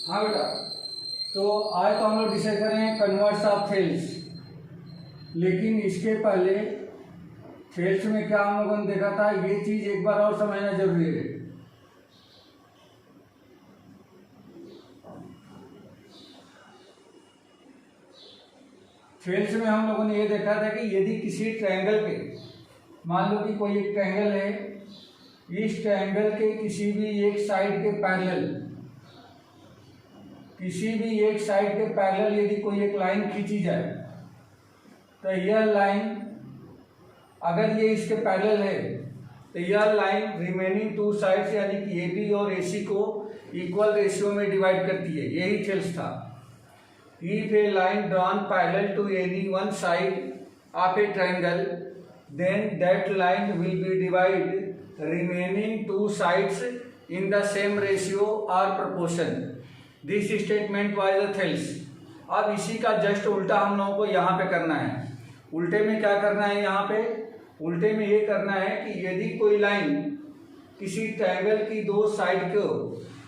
हाँ बेटा, तो आज तो हम लोग डिसाइड कर रहे हैं कन्वर्ट्स ऑफ थेल्स। लेकिन इसके पहले थेल्स में क्या हम लोगों ने देखा था, ये चीज एक बार और समझना जरूरी है। थेल्स में हम लोगों ने ये देखा था कि यदि किसी ट्रायंगल के, मान लो कि कोई एक ट्रायंगल है, इस ट्रायंगल के किसी भी एक साइड के पैरेलल, किसी भी एक साइड के पैरेलल यदि कोई एक लाइन खींची जाए, तो यह लाइन अगर ये इसके पैरेलल है तो यह लाइन रिमेनिंग टू साइड्स यानी कि ए बी और ए सी को इक्वल रेशियो में डिवाइड करती है। यही थेल्स था। If a line drawn parallel to any one side of a triangle, then that line will be divide remaining two sides in the same ratio or proportion. This statement was the thales. अब इसी का just उल्टा हम लोगों को यहाँ पे करना है। उल्टे में क्या करना है, यहाँ पे उल्टे में ये करना है कि यदि कोई लाइन किसी ट्रायंगल की दो साइड को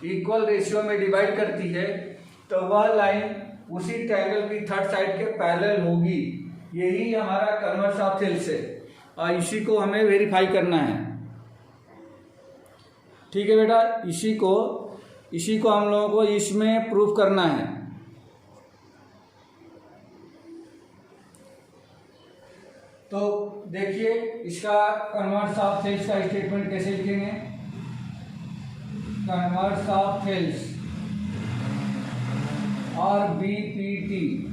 इक्वल रेशियो में डिवाइड करती है तो वह लाइन उसी ट्रायंगल की थर्ड साइड के पैरेलल होगी। यही हमारा कन्वर्स ऑफ थेल्स है और इसी को हमें वेरीफाई करना है। ठीक है बेटा, इसी को हम लोगों को इसमें प्रूफ करना है। तो देखिए इसका कन्वर्स ऑफ थेल्स का स्टेटमेंट कैसे लिखेंगे। कन्वर्स ऑफ थेल्स और BPT,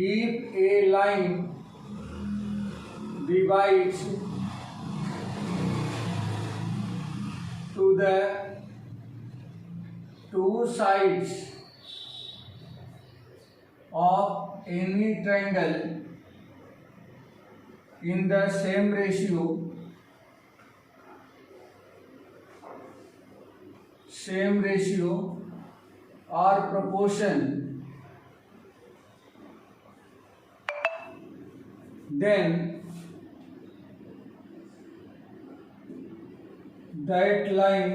if a line divides to the two sides of any triangle in the same ratio or proportion, then that line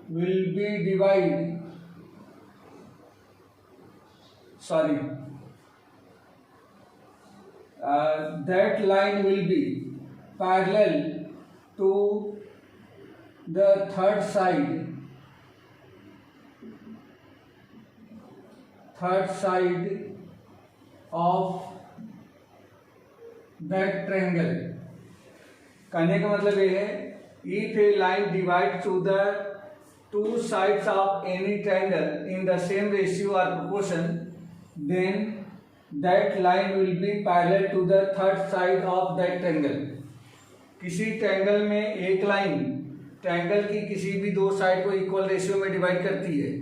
will be that line will be parallel to the third side of that triangle। कहने का मतलब ये है, if a line divides to the two sides of any triangle in the same ratio or proportion, then that line will be parallel to the third side of that triangle। किसी triangle में एक line triangle की किसी भी दो side को equal ratio में divide करती है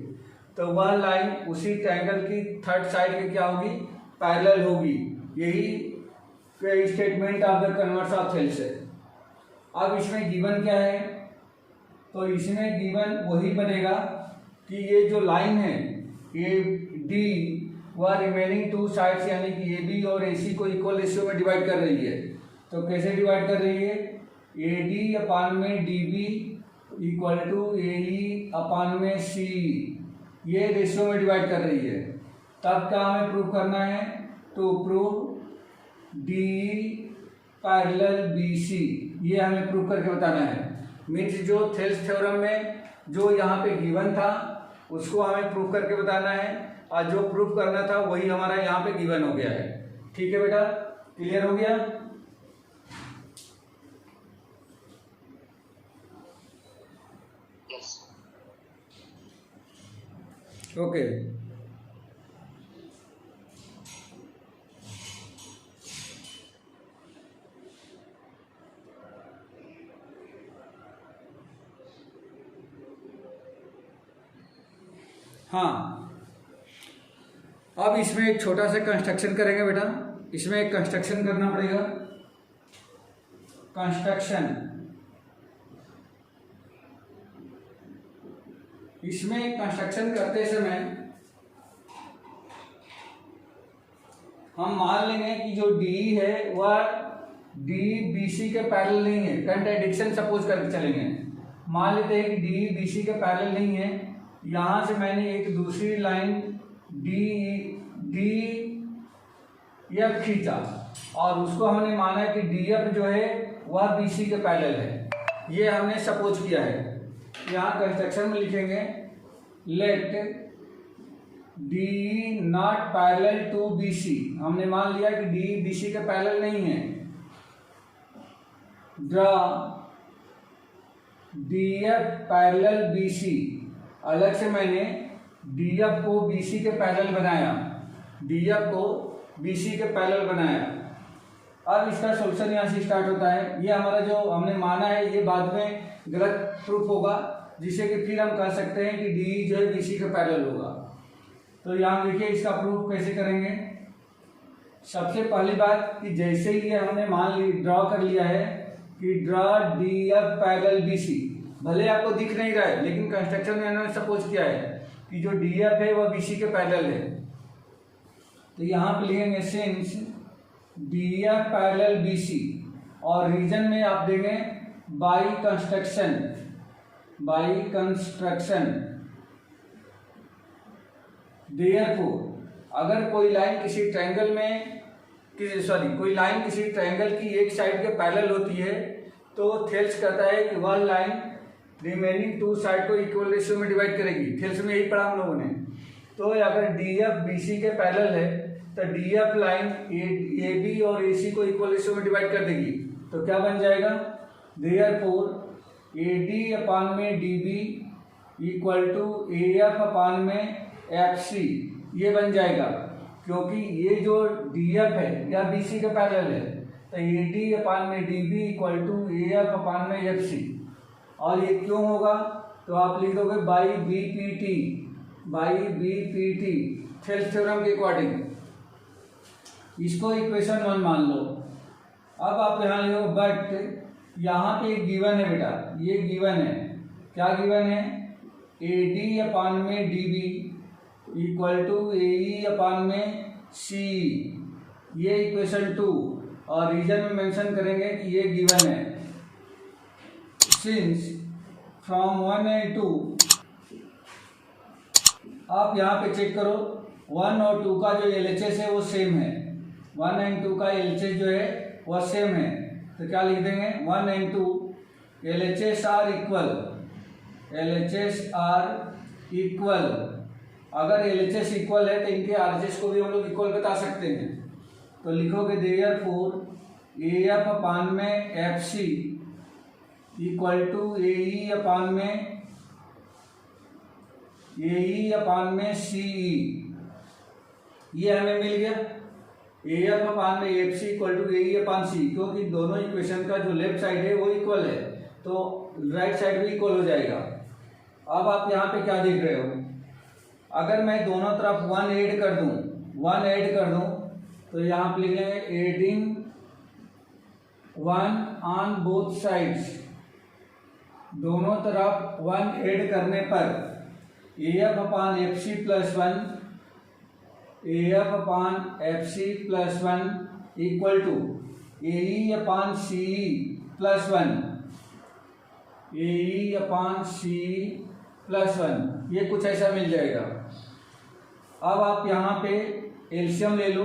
तो वह लाइन उसी ट्रायंगल की थर्ड साइड के क्या होगी, पैरेलल होगी। यही statement of the converse of Thales है। अब इसमें गिवन क्या है, तो इसमें गिवन वही बनेगा कि ये जो लाइन है ये डी वह रिमेनिंग टू साइड्स यानी कि ए बी और ए सी को इक्वल रेशियो में डिवाइड कर रही है। तो कैसे डिवाइड कर रही है, ए डी अपान में D B equal to A E अपान में सी, ये रेशियो में डिवाइड कर रही है। तब क्या हमें प्रूव करना है, to prove D parallel B C, ये हमें प्रूव करके बताना है। मीन्स जो थेल्स थ्योरम में जो यहाँ पे गिवन था उसको हमें प्रूव करके बताना है और जो प्रूव करना था वही हमारा यहाँ पे गिवन हो गया है। ठीक है बेटा, क्लियर हो गया। ओके हाँ, अब इसमें एक छोटा सा कंस्ट्रक्शन करेंगे बेटा। इसमें एक कंस्ट्रक्शन करना पड़ेगा। कंस्ट्रक्शन, इसमें कंस्ट्रक्शन करते समय हम मान लेंगे कि जो डी है वह डी बी सी के पैरेलल नहीं है, कंट्राडिक्शन सपोज करके चलेंगे। मान लेते हैं कि डी बी सी के पैरेलल नहीं है, यहाँ से मैंने एक दूसरी लाइन डी एफ खींचा और उसको हमने माना कि डी एफ जो है वह बी सी के पैरेलल है, ये हमने सपोज किया है। यहाँ कंस्ट्रक्शन में लिखेंगे let D not parallel to B C, हमने मान लिया कि डी बी सी के पैरेलल नहीं है। Draw D F parallel B C, अलग से मैंने डी एफ को बी सी के पैरेलल बनाया, डी एफ को बी सी के पैरेलल बनाया। अब इसका सोल्यूशन यहाँ से स्टार्ट होता है। ये हमारा जो हमने माना है ये बाद में गलत प्रूफ होगा, जिससे कि फिर हम कह सकते हैं कि डी जो है बी सी के पैरेलल होगा। तो यहाँ देखिए इसका प्रूफ कैसे करेंगे। सबसे पहली बात कि जैसे ही ये हमने मान ली ड्रॉ कर लिया है कि draw D F parallel B C, भले आपको दिख नहीं रहा है लेकिन कंस्ट्रक्शन में इन्होंने सपोज किया है कि जो डी एफ है वह बी सी के पैरेलल है। तो यहाँ पे लिखेंगे since D F parallel B C और रीजन में आप देंगे बाई कंस्ट्रक्शन। देयरफॉर अगर कोई लाइन किसी ट्रायंगल में कोई लाइन किसी ट्रायंगल की एक साइड के पैरेलल होती है तो थेल्स कहता है कि वह लाइन रिमेनिंग टू साइड को इक्वल रेशियो में डिवाइड करेगी। थेल्स में यही पढ़ा हम लोगों ने। तो अगर डी एफ बी सी के पैरेलल है तो D F line A B और ए सी को इक्वल रेशियो में डिवाइड कर देगी। तो क्या बन जाएगा, देयरफॉर ए डी अपान में D B equal to A F upon में एफ सी, ये बन जाएगा क्योंकि ये जो डी एफ है या बी सी के पैरेलल है। तो ए डी अपान में D B equal to A F upon में एफ सी। और ये क्यों होगा, तो आप लिख दोगे by B P T Thales theorem के अकॉर्डिंग। इसको इक्वेशन 1 मान लो। अब आप यहाँ लिखो बट यहाँ पे एक गिवन है बेटा, ये गिवन है। क्या गिवन है, ए डी अपान में D B equal to A E अपान में सी, ये इक्वेशन 2 और रीजन में मेंशन करेंगे कि ये गिवन है। सिंस फ्रॉम 1 एंड 2 आप यहाँ पे चेक करो 1 और 2 का जो LHS है वो सेम है। 1 एंड 2 का LHS जो है वह सेम है। तो क्या लिख देंगे 1 एंड 2 LHS आर इक्वल। अगर LHS इक्वल है तो इनके RHS को भी हम लोग इक्वल बता सकते हैं। तो लिखोगे देयरफॉर ए एफ अपान में F C equal to A E अपान में सी ई, ये हमें मिल गया। ए एफ अपान में F C equal to A E upon सी, क्योंकि दोनों इक्वेशन का जो लेफ्ट साइड है वो इक्वल है तो राइट साइड भी इक्वल हो जाएगा। अब आप यहाँ पे क्या देख रहे हो, अगर मैं दोनों तरफ 1 ऐड कर दूं तो यहाँ पे लिख लेंगे एडिंग 1 ऑन बोथ साइड्स। दोनों तरफ 1 ऐड करने पर A F upon F C plus 1 equal to A E upon C plus 1, ये कुछ ऐसा मिल जाएगा। अब आप यहाँ पे एलसीएम ले लो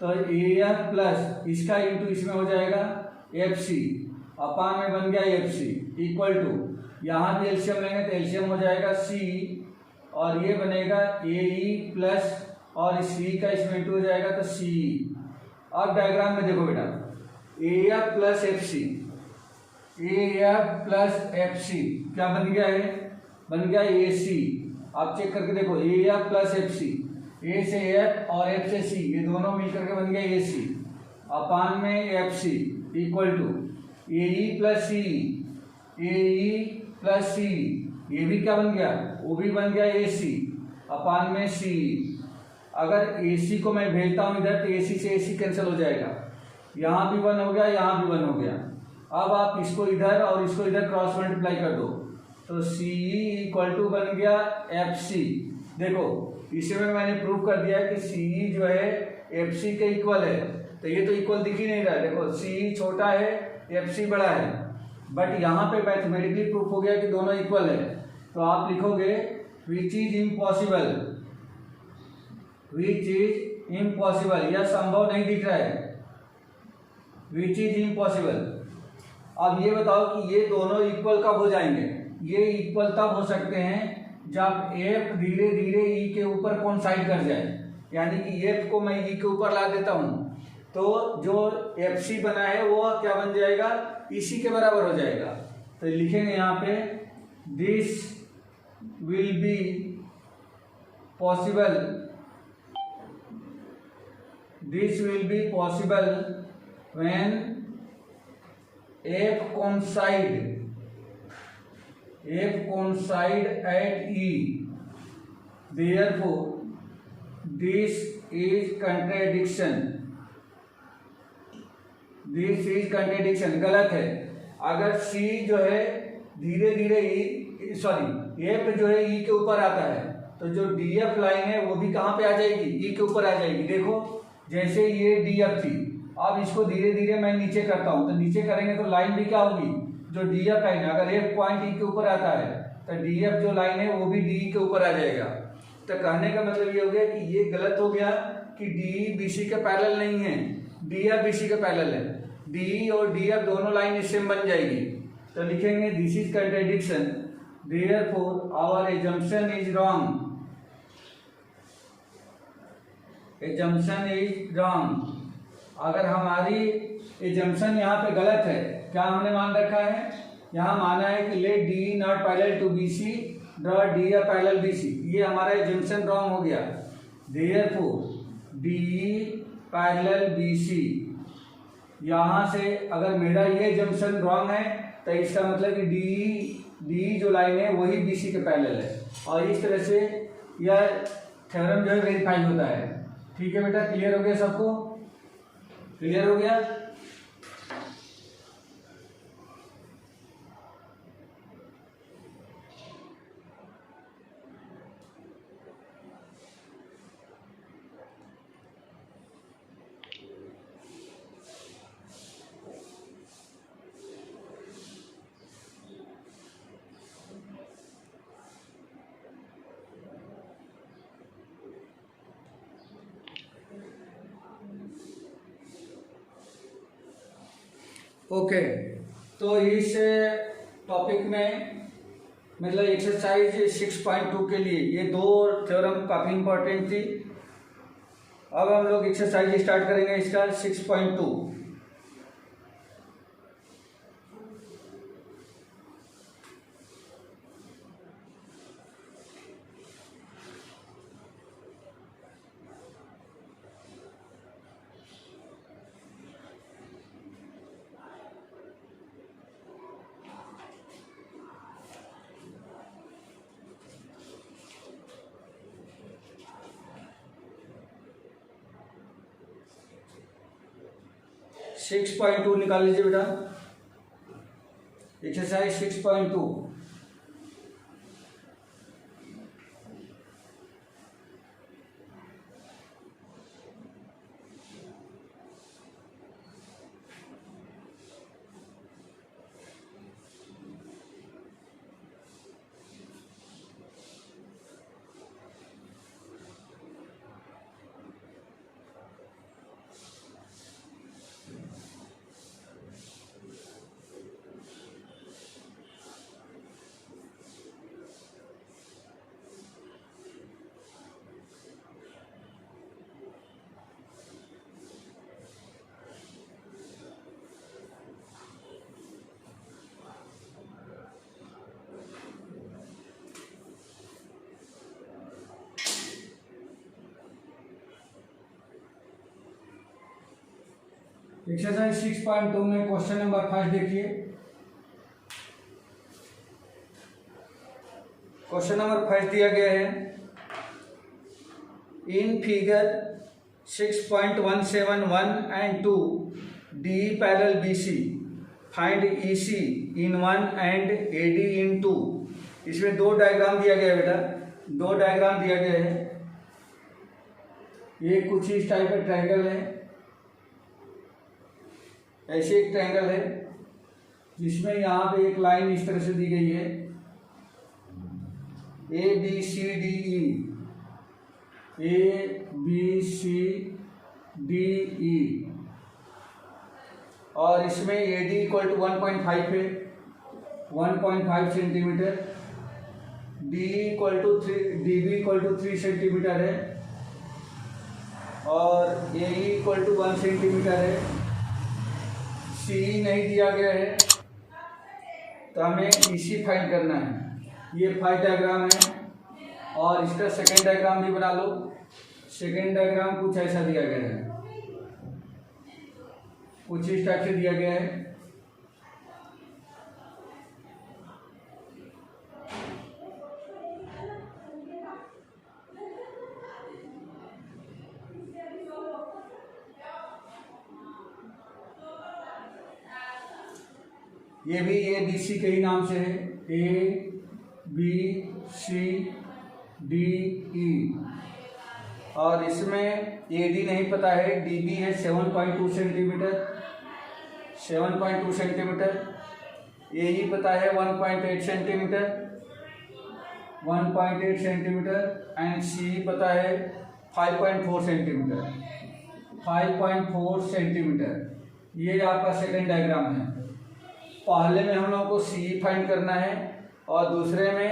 तो ए एफ प्लस इसका इंटू इसमें हो जाएगा एफ सी, अपान में बन गया एफ सी इक्वल टू, यहाँ भी एलसीएम लेंगे तो एलसीएम हो जाएगा सी और ये बनेगा ए ई प्लस और सी का इसमें इंटू हो जाएगा तो सी। अब डायग्राम में देखो बेटा A F plus F C क्या बन गया है, बन गया ए सी। आप चेक करके देखो A F plus F C, A से एफ और एफ से सी, ये दोनों मिलकर के बन गया ए सी अपान में F C equal to A E plus C, ये भी क्या बन गया, वो भी बन गया ए सी अपान में सी। अगर ए सी को मैं भेजता हूँ इधर तो ए सी से ए सी कैंसिल हो जाएगा, यहाँ भी 1 हो गया, यहाँ भी 1 हो गया। अब आप इसको इधर और इसको इधर क्रॉस मल्टीप्लाई कर दो तो सी इक्वल टू बन गया एफ सी। देखो इसमें मैंने प्रूव कर दिया कि सी जो है एफ सी के इक्वल है, तो ये तो इक्वल दिख ही नहीं रहा है। देखो सी छोटा है, एफ सी बड़ा है, बट यहाँ पे मैथमेटिकली प्रूफ हो गया कि दोनों इक्वल है। तो आप लिखोगे which is impossible, which is impossible, यह संभव नहीं दिख रहा है, विच इज इम्पॉसिबल। अब ये बताओ कि ये दोनों इक्वल कब हो जाएंगे? ये इक्वल तब हो सकते हैं जब एफ धीरे धीरे ई के ऊपर कोइंसाइड कर जाए, यानी कि एफ को मैं ई के ऊपर ला देता हूँ तो जो एफ सी बना है वो क्या बन जाएगा? इसी के बराबर हो जाएगा। तो लिखेंगे यहाँ पे this will be possible, this will be possible when F coincide at E, therefore this is contradiction, this is contradiction. गलत है। अगर सी जो है धीरे धीरे ई सॉरी एफ जो है ई के ऊपर आता है तो जो डी एफ लाइन है वो भी कहाँ पे आ जाएगी? ई के ऊपर आ जाएगी। देखो जैसे ये डी एफ थी, अब इसको धीरे धीरे मैं नीचे करता हूँ तो नीचे करेंगे तो लाइन भी क्या होगी? जो डी एफ लाइन है, अगर एफ पॉइंट ई के ऊपर आता है तो डी एफ जो लाइन है वो भी डी के ऊपर आ जाएगा। तो कहने का मतलब ये हो गया कि ये गलत हो गया कि डी बी सी के पैरेलल नहीं है, डी एफ बी सी के पैरेलल है। डी और डी एफ दोनों लाइन सेम बन जाएगी। तो लिखेंगे this is contradiction, therefore our assumption is wrong, assumption is wrong. अगर हमारी एजम्पशन यहाँ पे गलत है, क्या हमने मान रखा है? यहाँ माना है कि let D not parallel to B C, draw D F parallel B C. ये हमारा एजम्पशन रॉन्ग हो गया। Therefore D parallel B C, यहाँ से अगर मेरा ये एजम्पशन रॉन्ग है तो इसका मतलब कि डी जो लाइन है वही बी सी के पैरेलल है, और इस तरह से यह थ्योरम जो है वेरीफाई होता है। ठीक है बेटा, क्लियर हो गया सबको? क्लियर हो गया? ओके, तो इस टॉपिक में मतलब एक्सरसाइज 6.2 के लिए ये दो थ्योरम काफ़ी इंपॉर्टेंट थी। अब हम लोग एक्सरसाइज स्टार्ट करेंगे इसका 6.2। सिक्स पॉइंट 2 निकाल लीजिए बेटा, एक्सरसाइज 6.2। एक्सरसाइज 6.2 में क्वेश्चन नंबर 5 देखिए। क्वेश्चन नंबर 5 दिया गया है, in figure 6.171 and 2 D parallel B C, find E C in 1 and A D in 2। इसमें दो डायग्राम दिया गया है बेटा, दो डायग्राम दिया गया है। ये कुछ इस टाइप का ट्रायंगल है ऐसे एक ट्रायंगल है जिसमें यहाँ पे एक लाइन इस तरह से दी गई है A B C D E, A B C D E, और इसमें ए डी इक्वल टू 1.5 है, 1.5 centimetre, D equal to 3 centimetre है, और ए इक्वल टू 1 सेंटीमीटर है। सी नहीं दिया गया है तो हमें इसी फाइंड करना है। ये फाइव डायग्राम है और इसका सेकेंड डायग्राम भी बना लो। सेकेंड डायग्राम कुछ ऐसा दिया गया है, कुछ इस टाइप से दिया गया है। ये भी ए बी सी के ही नाम से है, A B C D E, और इसमें ए डी नहीं पता है, डी बी है 7.2 सेंटीमीटर, 7.2 सेंटीमीटर, ए ही पता है 1.8 सेंटीमीटर, 1.8 सेंटीमीटर, एंड सी पता है 5.4 सेंटीमीटर, 5.4 सेंटीमीटर। ये आपका सेकेंड डायग्राम है। पहले में हम लोगों को सी फाइंड करना है और दूसरे में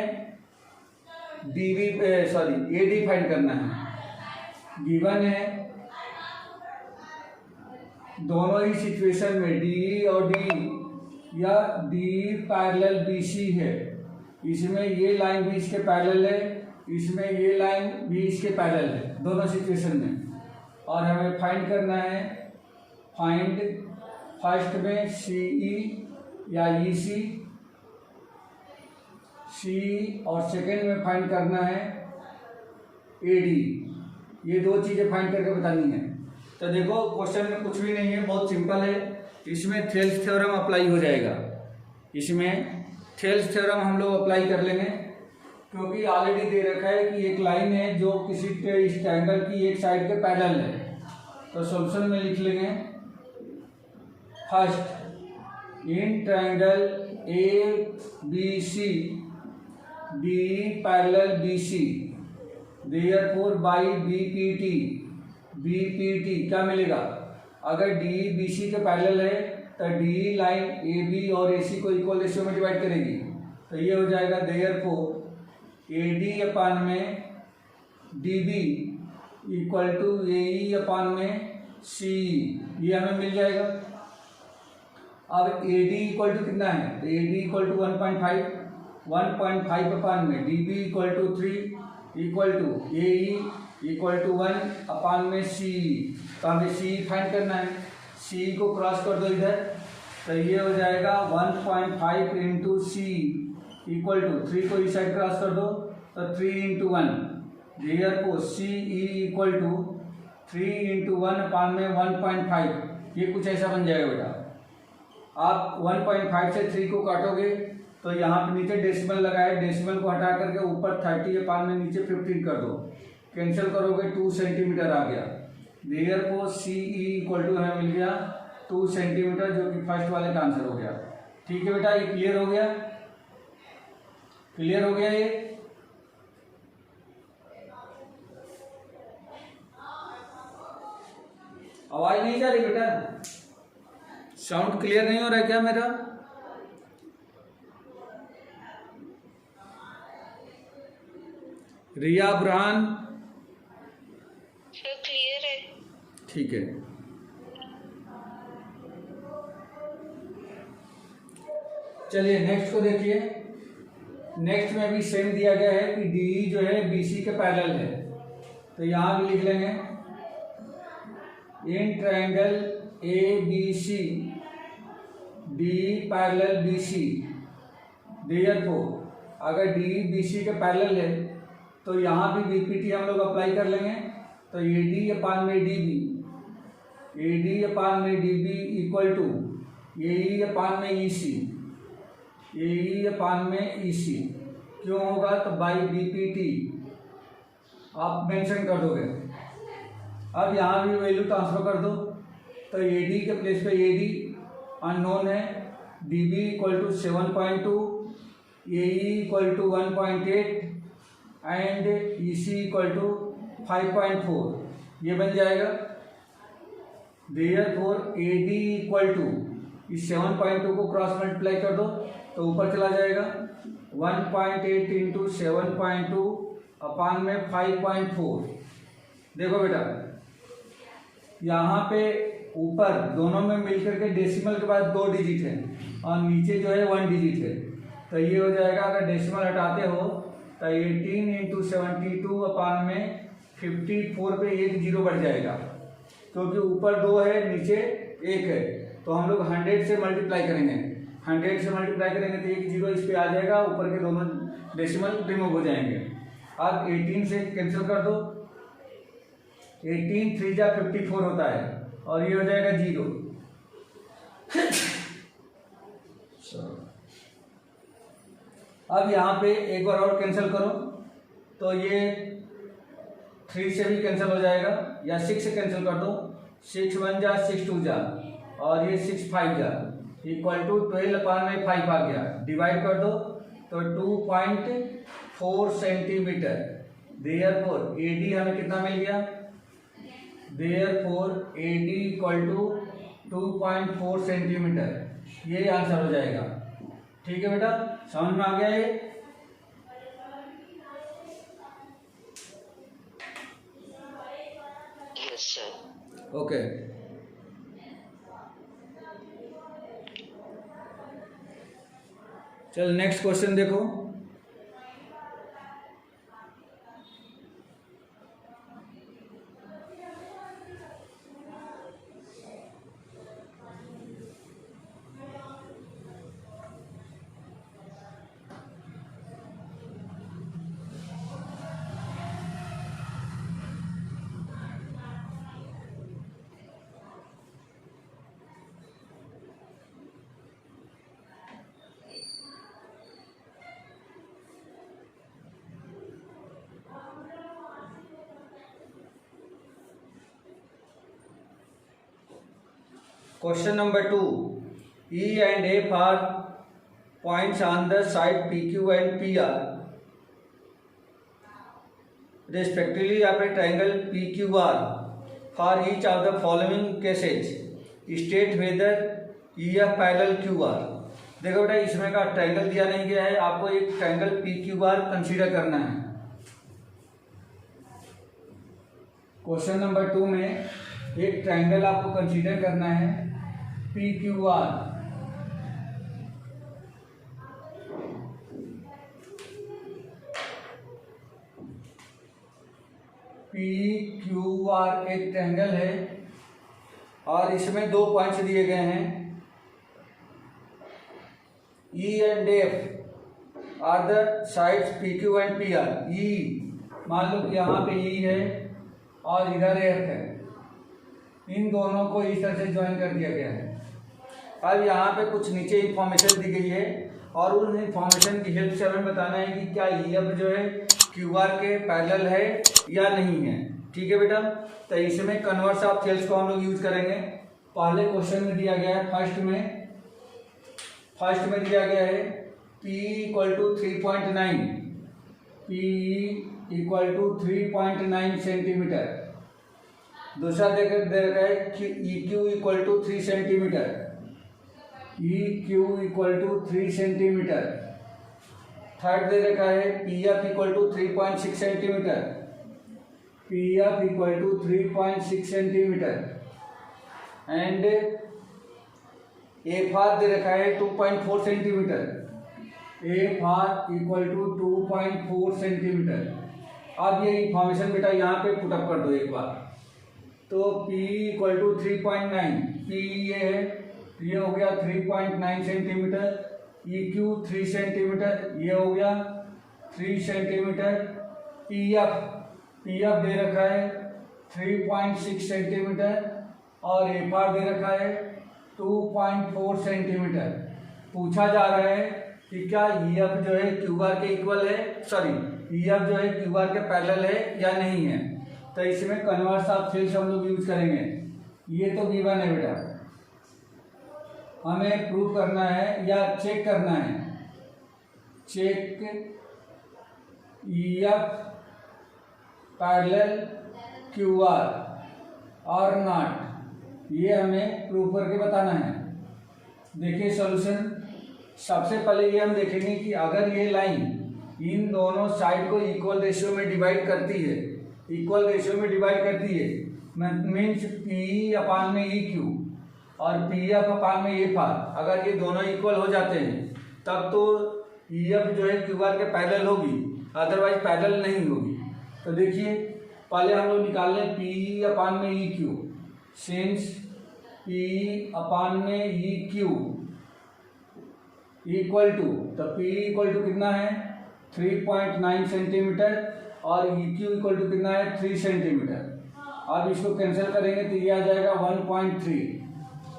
ए डी फाइंड करना है। गिवन है दोनों ही सिचुएशन में डी और डी या डी पैरेलल बी सी है, इसमें ये लाइन भी इसके पैरेलल है, इसमें ये लाइन भी इसके पैरेलल है, दोनों सिचुएशन में। और हमें फाइंड करना है, फाइंड फर्स्ट में सी ई या ई सी, और सेकेंड में फाइंड करना है ए डी। ये दो चीज़ें फाइंड करके बतानी है। तो देखो क्वेश्चन में कुछ भी नहीं है, बहुत सिंपल है। इसमें थेल्स थ्योरम अप्लाई हो जाएगा, इसमें थेल्स थ्योरम हम लोग अप्लाई कर लेंगे, क्योंकि ऑलरेडी दे रखा है कि एक लाइन है जो किसी इस ट्रायंगल की एक साइड के पैरेलल है। तो सॉल्यूशन में लिख लेंगे, first in triangle A B C D parallel B C, therefore by B P T क्या मिलेगा? अगर डी बी सी के पैरेलल है तो डी लाइन ए बी और ए सी को इक्वल रेशियो में डिवाइड करेगी, तो ये हो जाएगा देयरफॉर ए डी अपान में D B equal to A E अपान में सी, ये हमें मिल जाएगा। अब ए डी इक्वल टू कितना है? तो A D equal to 1.5 upon में D B equal to 3 equal to A E equal to 1 upon में सी। तो हमें सी फाइंड करना है, सी को क्रॉस कर दो इधर, तो ये हो जाएगा 1.5 इंटू सी इक्वल टू 3 को इस साइड क्रॉस कर दो तो 3 into 1, therefore C E equal to 3 into 1 upon में 1.5। ये कुछ ऐसा बन जाएगा बेटा। आप 1.5 से 3 को काटोगे तो यहाँ पे नीचे डेसिमल लगाए, डेसिमल को हटा करके ऊपर 30 अपान में नीचे 15 कर दो, कैंसिल करोगे 2 सेंटीमीटर आ गया। Therefore C E equal to हमें मिल गया 2 सेंटीमीटर, जो कि फर्स्ट वाले का आंसर हो गया। ठीक है बेटा, ये क्लियर हो गया? क्लियर हो गया ये? आवाज नहीं जा रही बेटा? साउंड क्लियर नहीं हो रहा है क्या मेरा? रिया बुरहान क्लियर है। ठीक है, चलिए नेक्स्ट को देखिए। नेक्स्ट में भी सेम दिया गया है कि डी जो है बीसी के पैरेलल है, तो यहां भी लिख लेंगे in triangle A B C D parallel B C, therefore अगर डी बी सी के पैरेलल है तो यहाँ भी बीपीटी हम लोग अप्लाई कर लेंगे। तो ए डी अपान में डी बी, ए डी अपान में D B equal to A E अपान में ई सी, ए ई अपान में ई सी। क्यों होगा? तो बाई बीपीटी आप मेंशन कर दोगे। अब यहाँ भी वैल्यू ट्रांसफर कर दो, तो ए डी के प्लेस पे ए डी अननोन है, DB equal to 7.2, AE equal to 1.8 and EC equal to 5.4, ये बन जाएगा। देयरफॉर AD इक्वल टू, इस 7.2 को क्रॉस मल्टीप्लाई कर दो तो ऊपर चला जाएगा, 1.8 इंटू 7.2 अपान में 5.4। देखो बेटा यहाँ पे ऊपर दोनों में मिलकर के डेसिमल के बाद 2 डिजिट है और नीचे जो है 1 डिजिट है, तो ये हो जाएगा, अगर डेसिमल हटाते हो तो 18 इंटू 72 अपान में 54 पे 1 जीरो बढ़ जाएगा, क्योंकि ऊपर 2 है नीचे 1 है, तो हम लोग 100 से मल्टीप्लाई करेंगे, 100 से मल्टीप्लाई करेंगे तो 1 जीरो इस पे आ जाएगा, ऊपर के दोनों डेसिमल रिमूव हो जाएंगे। अब 18 से कैंसिल कर दो, 18 3 जा 54 होता है और ये हो जाएगा 0। अब यहाँ पे एक बार और कैंसिल करो तो ये 3 से भी कैंसिल हो जाएगा, या 6 से कैंसिल कर दो, 6 1 जा 6 2 जा और ये 6 5 जा इक्वल टू 12 अपान में 5 आ गया, डिवाइड कर दो तो 2.4 सेंटीमीटर। देयरफॉर AD हमें कितना मिल गया, therefore AD equal to 2.4 centimetre, ये आंसर हो जाएगा। ठीक है बेटा, समझ में आ गया ये? Yes sir. ओके, चल नेक्स्ट क्वेश्चन देखो। Question number 2. E and F are points on the side PQ and PR. Respectively, of a triangle PQR. For each of the following cases, state whether EF parallel QR. देखो बेटा, इसमें का triangle दिया नहीं गया है, आपको एक ट्रायंगल PQR कंसीडर करना है। क्वेश्चन नंबर 2 में एक ट्रायंगल आपको कंसीडर करना है PQR। PQR एक ट्रायंगल है और इसमें 2 पॉइंट्स दिए गए हैं, E and F are the sides PQ and PR। E मान लो कि यहाँ पे E है और इधर F है, इन दोनों को इस तरह से ज्वाइन कर दिया गया है। अब यहाँ पे कुछ नीचे इंफॉर्मेशन दी गई है और उन इंफॉर्मेशन की हेल्प से हमें बताना है कि क्या EF जो है QR के पैरेलल है या नहीं है। ठीक है बेटा, तो इसमें कन्वर्स ऑफ थेल्स को हम लोग यूज करेंगे। पहले क्वेश्चन में दिया गया है, फर्स्ट में दिया गया है P equal to 3.9, P equal to 3.9 centimetre. दूसरा दे रखा है EQ equal to 3 centimetre, EQ equal to 3 centimetre. Third दे रखा है PF equal to 3.6 centimetre, PF equal to 3.6 centimetre. And FR दे रखा है 2.4 centimetre, FR equal to 2.4 centimetre. अब ये इंफॉर्मेशन बेटा यहाँ पे पुटअप कर दो एक बार, तो P इक्वल टू 3.9, P ये है, ये हो गया 3.9 सेंटीमीटर, EQ 3 सेंटीमीटर, ये हो गया 3 सेंटीमीटर। PF दे रखा है 3.6 सेंटीमीटर और FR दे रखा है 2.4 सेंटीमीटर। पूछा जा रहा है कि क्या EF जो है QR के इक्वल है, EF जो है QR के पैरेलल है या नहीं है। तो इसमें कन्वर्स ऑफ थेल्स हम लोग यूज करेंगे। ये तो V1 है बेटा, हमें प्रूव करना है या चेक करना है, चेक EF पैरेलल QR और नॉट, ये हमें प्रूव करके बताना है। देखिए सॉल्यूशन, सबसे पहले ये हम देखेंगे कि अगर ये लाइन इन दोनों साइड को इक्वल रेशियो में डिवाइड करती है, इक्वल रेशियो में डिवाइड करती है मीन्स PE अपान में EQ और PF अपान में FR, अगर ये दोनों इक्वल हो जाते हैं तब तो EF जो है QR के पैरेलल होगी, अदरवाइज पैरेलल नहीं होगी। तो देखिए पहले हम लोग निकाल लें PE अपान में EQ, सिंस PE अपान में EQ इक्वल टू, तो PE इक्वल टू कितना है 3.9 सेंटीमीटर और EQ इक्वल टू कितना है 3 सेंटीमीटर। अब इसको कैंसिल करेंगे तो ये आ जाएगा 1.3,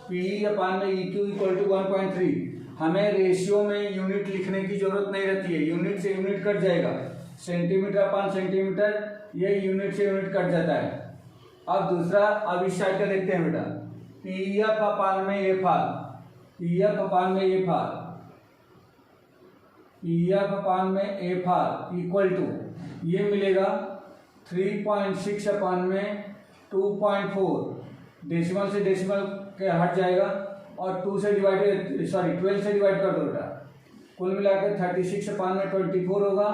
PE अपान में EQ इक्वल टू 1.3। हमें रेशियो में यूनिट लिखने की जरूरत नहीं रहती है, यूनिट से यूनिट कट जाएगा, सेंटीमीटर अपान सेंटीमीटर ये यूनिट से यूनिट कट जाता है। अब दूसरा, अब इस साइड का देखते हैं बेटा, PF अपान में FR, PF अपान में FR, PF अपान में FR इक्वल टू ये मिलेगा 3.6 अपान में 2.4, डेसिमल से डेसिमल के हट जाएगा और 2 से डिवाइडेड 12 से डिवाइड कर दो बेटा, कुल मिलाकर 36 अपान में 24 होगा,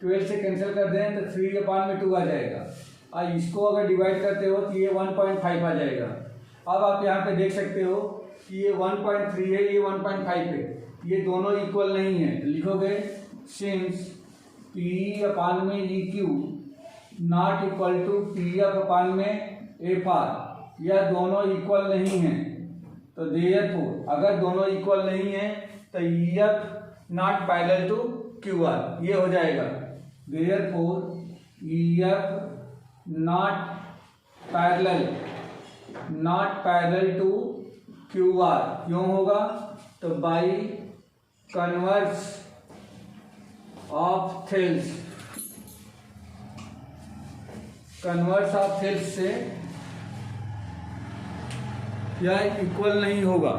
12 से कैंसिल कर दें तो 3 अपान में 2 आ जाएगा, और इसको अगर डिवाइड करते हो तो ये 1.5 आ जाएगा। अब आप यहाँ पे देख सकते हो कि ये 1.3 है, ये 1.5 है, ये दोनों इक्वल नहीं है। लिखोगे सिंस PE अपान में EQ not equal to PF upon में FR, यह दोनों इक्वल नहीं है, तो देयरफॉर अगर दोनों इक्वल नहीं है तो EF not parallel to QR, ये हो जाएगा therefore EF not parallel to QR क्यों होगा, तो by converse of Thales, converse of Thales से यह इक्वल नहीं होगा,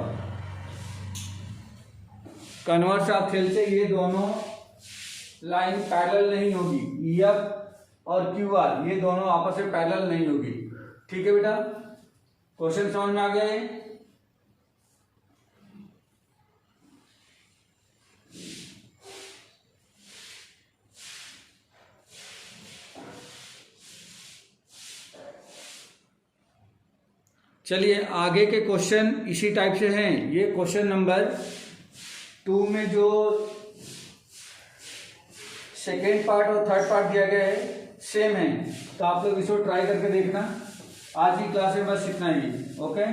कन्वर्स ऑफ थेल्स से ये दोनों लाइन पैरेलल नहीं होगी, EF और QR ये दोनों आपस में पैरेलल नहीं होगी। ठीक है बेटा, क्वेश्चन समझ में आ गया है? चलिए आगे के क्वेश्चन इसी टाइप से हैं। ये क्वेश्चन नंबर 2 में जो सेकेंड पार्ट और थर्ड पार्ट दिया गया है सेम है, तो आप लोग इसको ट्राई करके देखना। आज की क्लास में बस इतना ही। ओके।